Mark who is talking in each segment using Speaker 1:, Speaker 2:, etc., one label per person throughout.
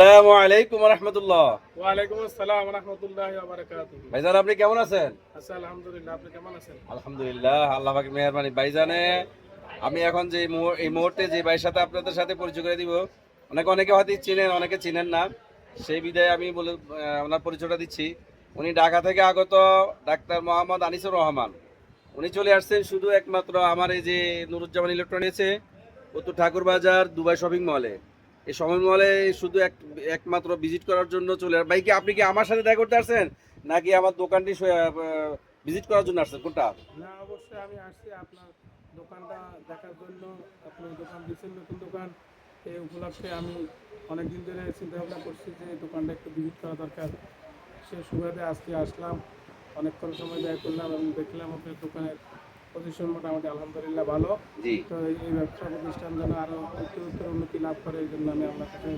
Speaker 1: আসসালামু আলাইকুম রাহমাতুল্লাহ।
Speaker 2: ওয়ালাইকুম আসসালাম রাহমাতুল্লাহি ওয়া বারাকাতুহু।
Speaker 1: ভাইজান আপনি কেমন আছেন?
Speaker 2: আচ্ছা, আলহামদুলিল্লাহ। আপনি কেমন আছেন?
Speaker 1: আলহামদুলিল্লাহ, আল্লাহ পাকের মেহেরবানি। ভাইজানে আমি এখন যে এই মুহূর্তে যে ভাইয়ের সাথে আপনাদের সাথে পরিচয় করে দিব, অনেকে হয়তো চিনেন, অনেকে চিনেন না। সেই বিধায় আমি বলে ওনার পরিচয়টা দিচ্ছি। উনি ঢাকা থেকে আগত ডাক্তার মোহাম্মদ আনিসুর রহমান। উনি চলে আসছেন শুধু একমাত্র আমার এই যে নুরুজ্জামান ইলেকট্রনিক্সে, উত্তর ঠাকুর বাজার দুবাই শপিং মলে। এই শপিং মলে শুধু একমাত্র ভিজিট করার জন্য চলে ভাই, কি আপনি কি আমার সাথে দেখা করতে আসছেন নাকি আমার দোকানটি ভিজিট করার জন্য আসছেন, কোনটা?
Speaker 2: না, অবশ্যই আমি আসছি আপনার দোকানটা দেখার জন্য। আপনি দোকান দিচ্ছেন, নতুন দোকান। এই উপলক্ষে আমি অনেক দিন ধরে চিন্তা ভাবনা করছি যে এই দোকানটা একটু ভিজিট করা দরকার। সে সুবাদে আজকে আসলাম, অনেকক্ষণ সময় ব্যয় করলাম এবং দেখলাম আপনার দোকানের পজিশন মোটামুটি আলহামদুলিল্লাহ ভালো।
Speaker 1: জি।
Speaker 2: তো এই ব্যবসা প্রতিষ্ঠান যেন আরও উত্তর উন্নতি লাভ করে, এই জন্য আমি আপনার কাছে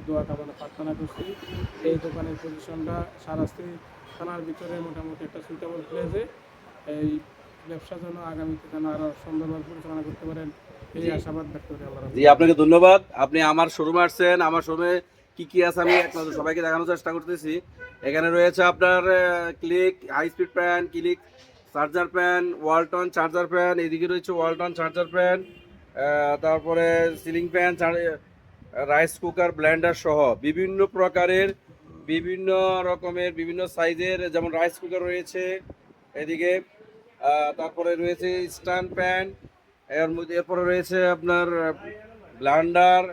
Speaker 2: দোয়া কামনা প্রার্থনা করছি। এই দোকানের পজিশনটা সারাস্তি থানার ভিতরে মোটামুটি একটা সুইটেবল প্লেসে। এই ব্যবসা যেন আগামীতে যেন আরও সুন্দরভাবে পরিচালনা করতে পারেন, এই
Speaker 1: জি।
Speaker 2: আশাবাদ ব্যক্ত করে আল্লাহ
Speaker 1: জি,
Speaker 2: রাব্বুল
Speaker 1: আপনাকে ধন্যবাদ। আপনি আমার শোরুমে আসছেন। আমার শোরুমে কি কি আছে আমি একমাত্র সবাইকে দেখানোর চেষ্টা করতেছি। এখানে রয়েছে আপনার click high speed fan, click charger fan, Walton charger fan, এদিকে রয়েছে ওয়ালটন চার্জার ফ্যান, তারপরে ceiling fan, rice cooker, blender সহ বিভিন্ন প্রকারের, বিভিন্ন রকমের, বিভিন্ন সাইজের, যেমন রাইস কুকার রয়েছে এদিকে। তারপরে রয়েছে স্ট্যান্ড ফ্যান, এরপরে রয়েছে আপনার ব্লান্ডার,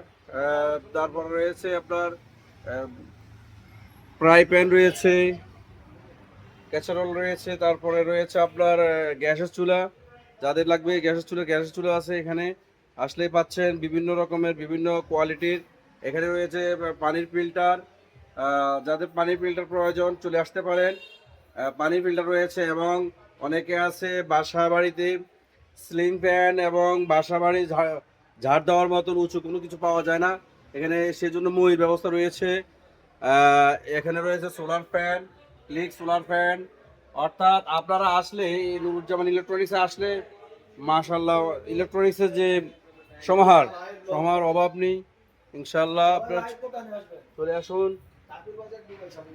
Speaker 1: তারপরে রয়েছে আপনার ফ্রাই প্যান রয়েছে, ক্যাসারোল রয়েছে, তারপরে রয়েছে আপনার গ্যাসের চুলা। যাদের লাগবে গ্যাসের চুলা আছে এখানে। আসলেই পাচ্ছেন বিভিন্ন রকমের, বিভিন্ন কোয়ালিটির। এখানে রয়েছে পানির ফিল্টার। যাদের পানির ফিল্টার প্রয়োজন চলে আসতে পারেন। পানির ফিল্টার রয়েছে, এবং অনেকে আছে বাসা বাড়িতে স্লিং ফ্যান এবং বাসা বাড়ি ঝাড় দেওয়ার মতন উঁচু কোনো কিছু পাওয়া যায় না, এখানে সেজন্য মই ব্যবস্থা রয়েছে। এখানে রয়েছে solar fan, click solar fan. অর্থাৎ আপনারা আসলে এই নুরুজ্জামান ইলেকট্রনিক্সে আসলে মাশাল্লাহ, ইলেকট্রনিক্সের যে সমাহার সমাহার অভাব নেই। ইনশাল্লাহ আপনারা চলে আসুন।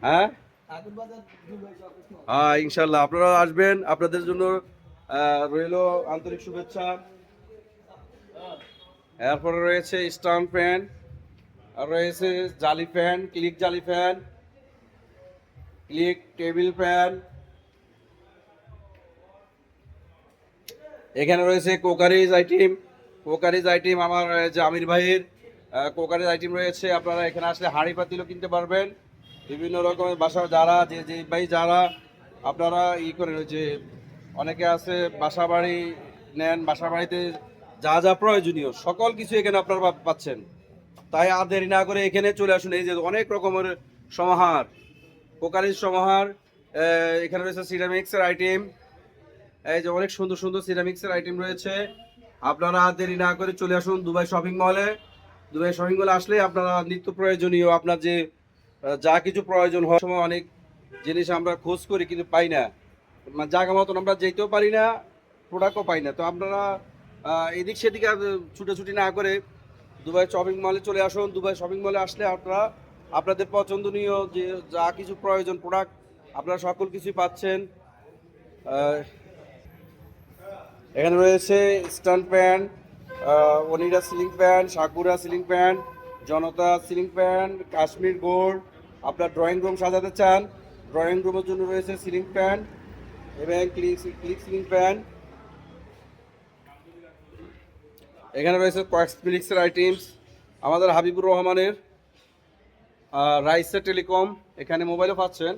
Speaker 1: হ্যাঁ, হ্যাঁ, ইনশাল্লাহ আপনারা আসবেন। আপনাদের জন্য রইল আন্তরিক শুভেচ্ছা। এরপরে রয়েছে স্ট্যান্ড ফ্যান, আর রয়েছে জালি ফ্যান, ক্লিক জালি ফ্যান, ক্লিক টেবিল ফ্যান। এখানে রয়েছে কোকারিজ আইটেম আমার যে আমির ভাইয়ের কোকারিজ আইটেম রয়েছে। আপনারা এখানে আসলে হাঁড়ি পাতিলও কিনতে পারবেন। বিভিন্ন রকমের বাসা যারা যে ভাই যারা আপনারা করেন, যে অনেকে আছে বাসা বাড়ি নেন, বাসা বাড়িতে যা যা প্রয়োজনীয় সকল কিছু এখানে আপনারা পাচ্ছেন। তাই আর দেরি না করে এখানে চলে আসুন। এই যে অনেক রকমের সমাহার, কোকারিজ সমাহার। এখানে রয়েছে সিরামিক্সের আইটেম। এই যে অনেক সুন্দর সুন্দর সিরামিক্সের আইটেম রয়েছে। আপনারা আর দেরি না করে চলে আসুন দুবাই শপিং মলে। দুবাই শপিং মলে আসলে আপনারা নিত্য প্রয়োজনীয় আপনার যে যা কিছু প্রয়োজন হওয়ার সময় অনেক জিনিস আমরা খোঁজ করি কিন্তু পাই না, মানে জায়গা মতন আমরা যেতেও পারি না, প্রোডাক্টও পাই না। তো আপনারা এদিক সেদিক আর ছুটোছুটি না করে দুবাই শপিং মলে চলে আসুন। দুবাই শপিং মলে আসলে আপনারা আপনাদের পছন্দনীয় যে যা কিছু প্রয়োজন প্রোডাক্ট আপনারা সকল কিছুই পাচ্ছেন। এখানে রয়েছে stand fan, Onida ceiling fan, Sakura ceiling fan, Janata ceiling fan, Kashmir gold. আপনার ড্রয়িং রুম সাজাতে চান, ড্রয়িং রুমের জন্য রয়েছে সিলিং ফ্যান এবং ক্লিক সিলিং ফ্যান। এখানে রয়েছে কয়েক্স ফিলিক্সের আইটেমস আমাদের হাবিবুর রহমানের। রাইসের টেলিকম, এখানে মোবাইলও পাচ্ছেন।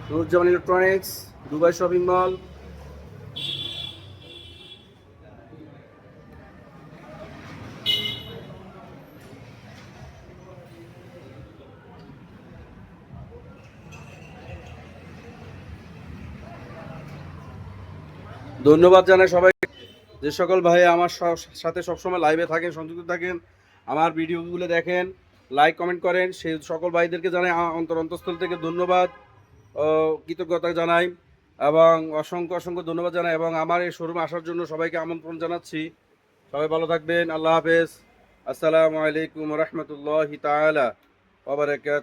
Speaker 1: Nuruzzaman electronics, Dubai shopping mall. ধন্যবাদ জানাই সবাই, যে সকল ভাই আমার সাথে সবসময় লাইভে থাকেন, সংযুক্ত থাকেন, আমার ভিডিওগুলো দেখেন, লাইক কমেন্ট করেন, সেই সকল ভাইদেরকে জানাই অন্তরস্থল থেকে ধন্যবাদ ও কৃতজ্ঞতা জানাই। এবং অসংখ্য অসংখ্য ধন্যবাদ জানাই এবং আমার এই শোরুমে আসার জন্য সবাইকে আমন্ত্রণ জানাচ্ছি। সবাই ভালো থাকবেন। আল্লাহ হাফেজ। আসসালামু আলাইকুম রহমতুল্লাহি তাআলা ওয়া বারাকাতুহু।